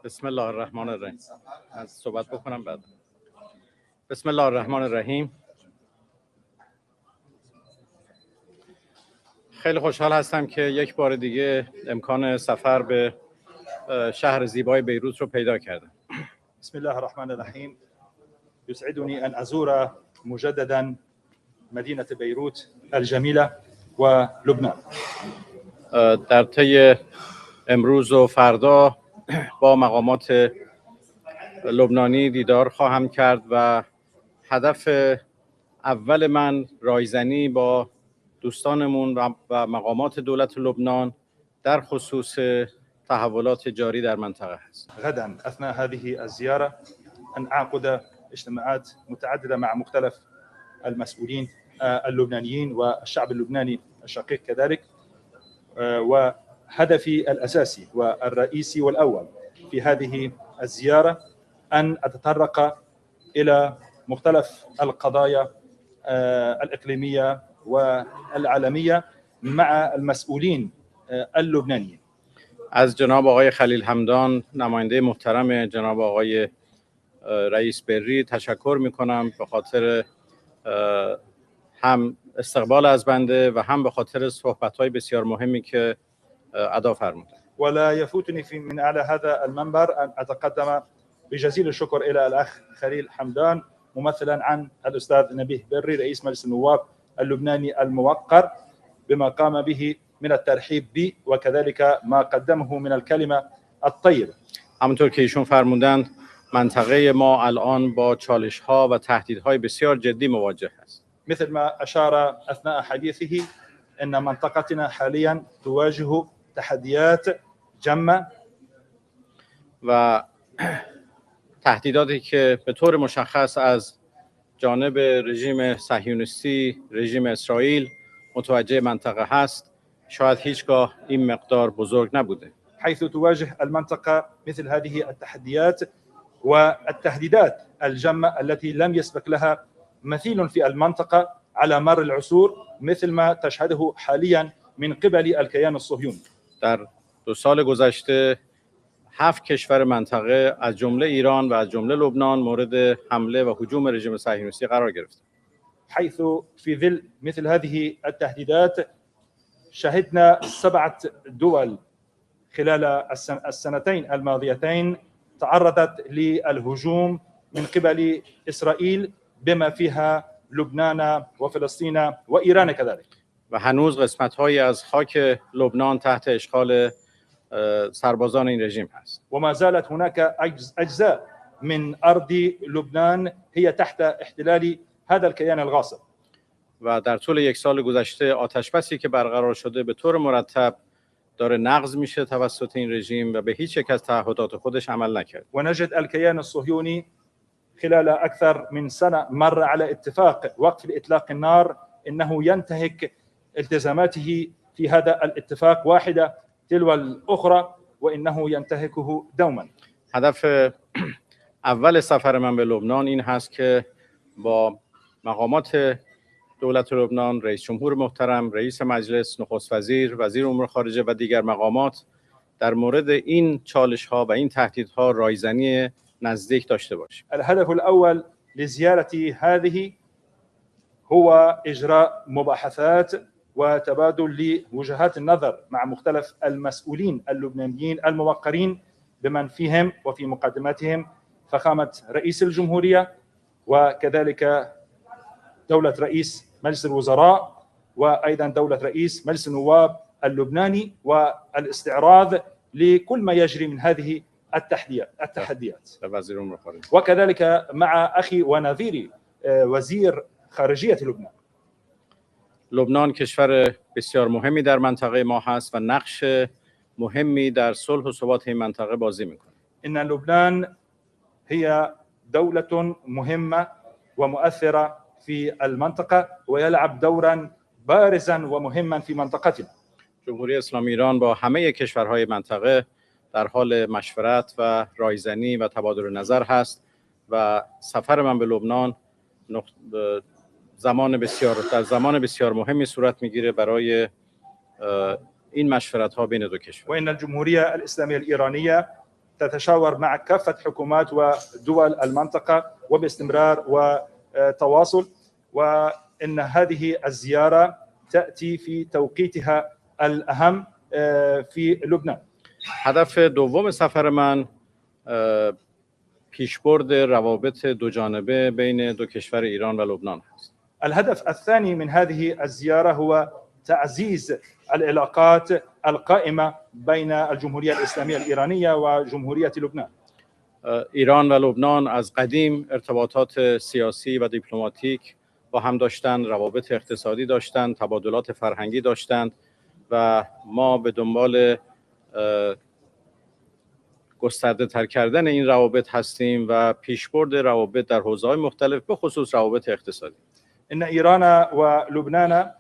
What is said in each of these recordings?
بسم الله الرحمن الرحیم. از صحبت بکنم بعد. بسم الله الرحمن الرحیم. خیلی خوشحال هستم که یک بار دیگه امکان سفر به شهر زیبای بیروت رو پیدا کردم. بسم الله الرحمن الرحیم. يسعدني أن أزور مجددا مدينة بيروت الجميلة ولبنان. در طی امروز و فردا با مقامات لبنانی دیدار خواهم کرد و هدف اول من رایزنی با دوستانمون و مقامات دولت لبنان در خصوص تحولات جاری در منطقه است. غدا أثناء هذه الزيارة أن أعقد اجتماعات متعددة مع مختلف المسؤولين اللبنانيين والشعب اللبناني الشقيق كذلك، وهدفي الأساسي والرئيسي والأول في هذه الزيارة أن أتطرق إلى مختلف القضايا الإقليمية والعالمية مع المسؤولين اللبنانيين. از جناب آقای خلیل حمدان نماینده محترم جناب آقای رئیس بری تشکر میکنم به خاطر هم استقبال از بنده و هم به خاطر صحبت‌های بسیار مهمی که ادا فرمودند. ولا يفوتني من على هذا المنبر أن أتقدم بجزيل الشكر إلى الأخ خليل حمدان ممثلا عن الأستاذ نبيه بري رئيس مجلس النواب اللبناني الموقر بما قام به من الترحيب بي وكذلك ما قدمه من الكلمة الطيبة. همونطور که ایشون فرمودند منطقه ما الان با چالش‌ها و تهدیدهای بسیار جدی مواجه است. مثل ما أشار أثناء حديثه أن منطقتنا حاليا تواجه تحديات جمة و تهدیداتی که به طور مشخص از جانب رژیم صهیونیستی، رژیم اسرائیل متوجه منطقه هست، شاید هیچگاه این مقدار بزرگ نبوده. حيث تواجه المنطقة مثل هذه التحديات والتهديدات الجمة التي لم يسبق لها مثيل في المنطقة على مر العصور مثل ما تشهده حاليا من قبل الكيان الصهيوني. در 2 سال گذشته 7 کشور منطقه از جمله ایران و از جمله لبنان مورد حمله و هجوم رژیم صهیونیستی قرار گرفت. حيث في ظل مثل هذه التهديدات شهدنا 7 دول خلال السنتين الماضيتين تعرضت للهجوم من قبل إسرائيل بما فيها لبنان وفلسطين وإيران كذلك. و هنوز قسمت‌هایی از خاک لبنان تحت اشغال سربازان این رژیم هست. وما زالت هناك أجزاء من أرض لبنان هي تحت احتلال هذا الكيان الغاصب. و در طول 1 سال گذشته آتشبسی که برقرار شده به طور مرتب داره نقض میشه توسط این رژیم و به هیچ یک از تعهدات خودش عمل نکرد. ونجد الكيان الصهيوني خلال أكثر من سنة مر على اتفاق وقف إطلاق النار إنه ينتهك التزاماته في هذا الاتفاق واحدة تلو الأخرى وإنه ينتهكه دوما. هدف اول سفر من به لبنان این هست که با مقامات دولت لبنان، رئیس جمهور محترم، رئیس مجلس، نخست وزیر، وزیر امور خارجه و دیگر مقامات در مورد این چالش‌ها و این تهدیدها رایزنی نزدیک داشته باشیم. الهدف الأول لزيارتي هذه هو إجراء مباحثات وتبادل لوجهات النظر مع مختلف المسؤولين اللبنانيين الموقرين بمن فيهم وفي مقدمتهم فخامة رئيس الجمهورية وكذلك دولة رئيس مجلس الوزراء وأيضا دولة رئيس مجلس النواب اللبناني والاستعراض لكل ما يجري من هذه التحديات وكذلك مع أخي ونظيري وزير خارجية لبنان. لبنان کشور بسیار مهمی در منطقه ما هست و نقش مهمی در صلح و ثبات این منطقه بازی میکنه. إن لبنان هي دولة مهمة ومؤثرة في المنطقة ويلعب دورا بارزا ومهما في منطقتنا. جمهوری اسلامی ایران با همه کشورهای منطقه در حال مشورت و رایزنی و تبادل نظر هست و سفر من به لبنان در زمان بسیار مهمی صورت میگیره برای این مشورت ها بین دو کشور. وإن الجمهورية الإسلامية الإيرانية تتشاور مع كافة حكومات ودول المنطقة وباستمرار وتواصل، وإن هذه الزيارة تأتي في توقيتها الأهم في لبنان. هدف دوم سفر من پیشبرد روابط دو جانبه بین دو کشور ایران و لبنان است. الهدف الثاني من هذه الزيارة هو تعزيز العلاقات القائمة بين الجمهورية الإسلامية الإيرانية وجمهورية لبنان. ایران و لبنان از قدیم ارتباطات سیاسی و دیپلماتیک با هم داشتند، روابط اقتصادی داشتند، تبادلات فرهنگی داشتند و ما به دنبال گسترده تر کردن این روابط هستیم و پیشبرد روابط در حوزه‌های مختلف به خصوص روابط اقتصادی. إن إيران ولبنان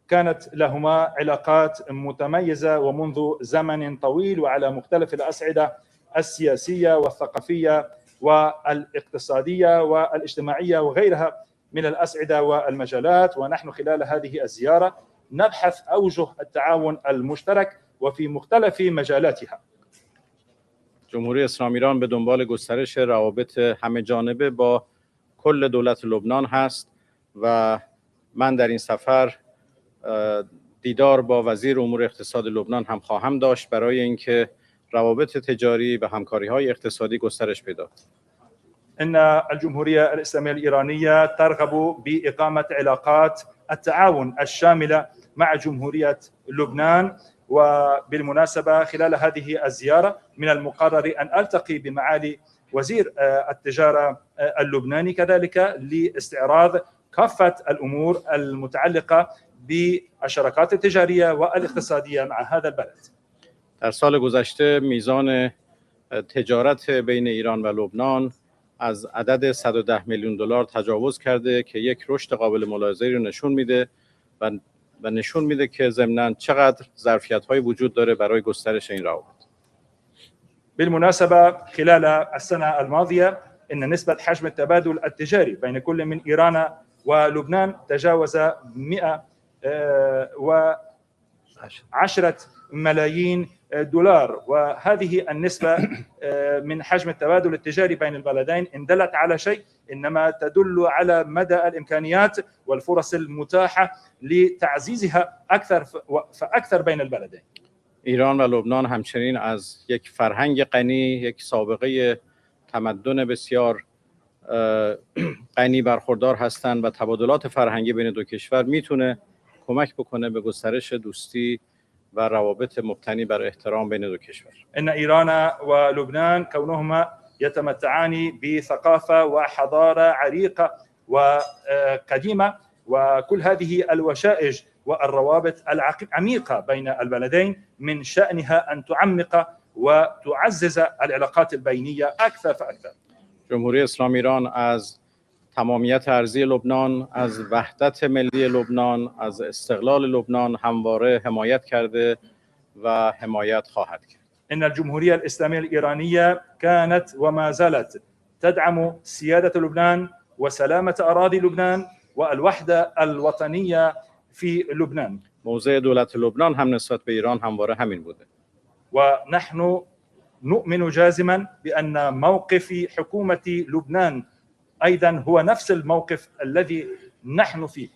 كانت لهما علاقات متميزة ومنذ زمن طويل وعلى مختلف الأصعدة السياسية والثقافية والاقتصادية والاجتماعية وغيرها من الأصعدة والمجالات، ونحن خلال هذه الزيارة نبحث أوجه التعاون المشترك وفي مختلف مجالاتها. جمهوری اسلامی ایران به دنبال گسترش روابط همه جانبه با کل دولت لبنان هست و من در این سفر دیدار با وزیر امور اقتصاد لبنان هم خواهم داشت برای اینکه روابط تجاری و همکاری‌های اقتصادی گسترش پیدا کند. إن الجمهورية الإسلامية الإيرانية ترغب بإقامة علاقات التعاون الشاملة مع جمهورية لبنان، وبالمناسبة خلال هذه الزيارة من المقرر أن ألتقي بمعالي وزير التجارة اللبناني كذلك لاستعراض كافة الأمور المتعلقة بالشراكات التجارية والاقتصادية مع هذا البلد. در سال گذشته میزان تجارت بین ایران و لبنان از عدد 110 میلیون دلار تجاوز کرده که یک رشد قابل ملاحظه‌ای رو نشون میده و نشون میده که ضمناً چقدر ظرفیت‌های وجود داره برای گسترش این روابط. بالمناسبة خلال السنة الماضية إن نسبة حجم التبادل التجاري بين كل من إيران ولبنان تجاوز 110 ملايين دولار، وهذه النسبة من حجم التبادل التجاري بين البلدين إن دلت على شيء إنما تدل على مدى الإمكانيات والفرص المتاحة لتعزيزها فأكثر بين البلدين. ایران و لبنان همچنین از یک فرهنگ غنی، یک سابقه تمدن بسیار غنی برخوردار هستند و تبادلات فرهنگی بین دو کشور میتونه کمک بکنه به گسترش دوستی و روابط مبتنی بر احترام بین دو کشور. إن إيران ولبنان كونهما يتمتعان بثقافة وحضارة عريقة وقديمة، وكل هذه الوشائج والروابط العميقة بين البلدين من شأنها أن تعمق وتعزز العلاقات البينية أكثر فأكثر. جمهوری اسلامی ایران از تمامیت ارضی لبنان، از وحدت ملی لبنان، از استقلال لبنان همواره حمایت کرده و حمایت خواهد کرد. إن الجمهورية الإسلامية الإيرانية كانت وما زالت تدعم سيادة لبنان وسلامة أراضي لبنان والوحدة الوطنية في لبنان. موضع دولت لبنان هم نسبت به ایران همواره همین بوده. ونحن نؤمن جازما بأن موقف حكومة لبنان أيضا هو نفس الموقف الذي نحن فيه.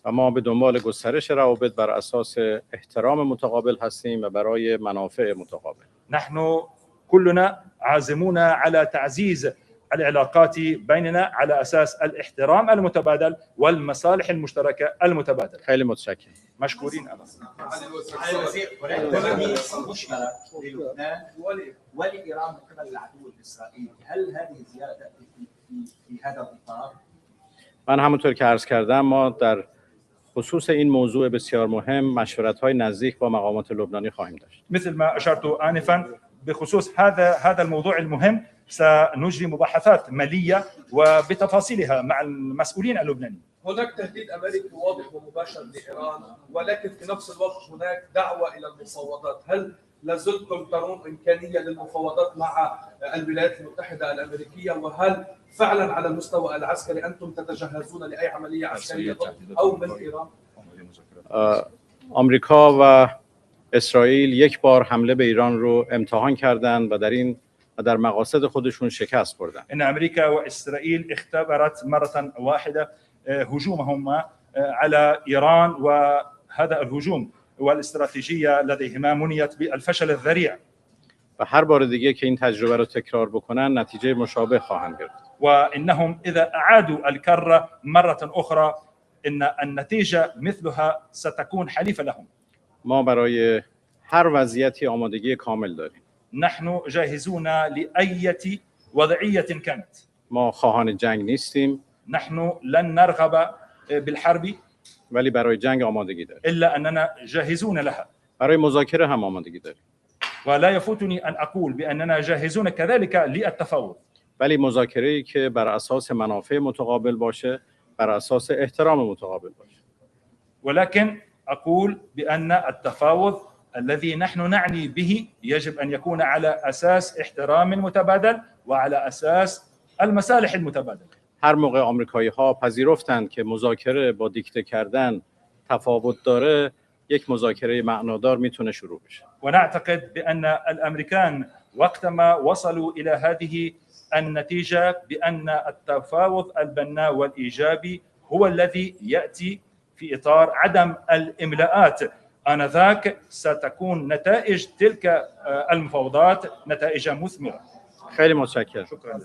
و ما به دنبال گسترش روابط بر اساس احترام متقابل هستیم و برای منافع متقابل. نحن كلنا عازمون على تعزيز العلاقات بيننا على أساس الاحترام المتبادل والمصالح المشتركة المتبادلة. خیلی متشکرم. مشكورين أنا. مشكلة للبنان ولإيران من قبل العدو الإسرائيلي، هل هذه الزيارة تأتي في هذا الإطار؟ من همونطور که عرض کردم ما در خصوص این موضوع بسیار مهم مشورت‌های نزدیک با مقامات لبنانی خواهیم داشت. مثل ما أشرت آنفا بخصوص هذا الموضوع المهم سنجري مباحثات مالية وبتفاصيلها مع المسؤولين اللبنانيين. هناك تهديد أمريكي واضح ومباشر لإيران، ولكن في نفس الوقت هناك دعوة إلى المفاوضات. هل لازلتم ترون إمكانية للمفاوضات مع الولايات المتحدة الأمريكية؟ وهل فعلا على المستوى العسكري أنتم تتجهزون لأي عملية عسكرية ضد أو من إيران؟ آمریکا و اسرائیل یک بار حمله به ایران رو امتحان کردند و در این و در مقاصد خودشون شکست خوردن. إن أمريكا وإسرائيل اختبرت مرة واحدة هجومهما على إيران، وهذا الهجوم والاستراتيجية لديهما منيت بالفشل الذريع. و هر بار دیگه که این تجربه رو تکرار بکنن نتیجه مشابه خواهند گرفت. وإنهم إذا أعادوا الكرة مرة أخرى إن النتيجة مثلها ستكون حليفة لهم. ما برای هر وضعیتی آمادگی کامل داریم. نحن جاهزون لأية وضعية كانت. ما خواهان جنگ نیستیم، نحن لن نرغب بالحرب ولی برای جنگ آمادگی داریم. إلا أننا جاهزون لها. برای مذاکره هم آمادگی داریم. ولا يفوتني أن أقول بأننا جاهزون كذلك للتفاوض. ولی مذاکره‌ای که بر اساس منافع متقابل باشه، بر اساس احترام متقابل باشه. ولكن أقول بأن التفاوض الذي نحن نعني به يجب أن يكون على أساس احترام متبادل وعلى أساس المصالح المتبادلة. هر موقع آمریکایی‌ها پذیرفتند که مذاکره با دیکته کردن تفاوت داره، یک مذاکره معنادار میتونه شروع بشه. ونعتقد بأن الأمريكان وقتما وصلوا إلى هذه النتيجة بأن التفاوض البناء والإيجابي هو الذي يأتي في إطار عدم الإملاءات. آنذاك ستكون نتائج تلك المفاوضات نتائج مثمرة. خیلی متشکرم. شكرا.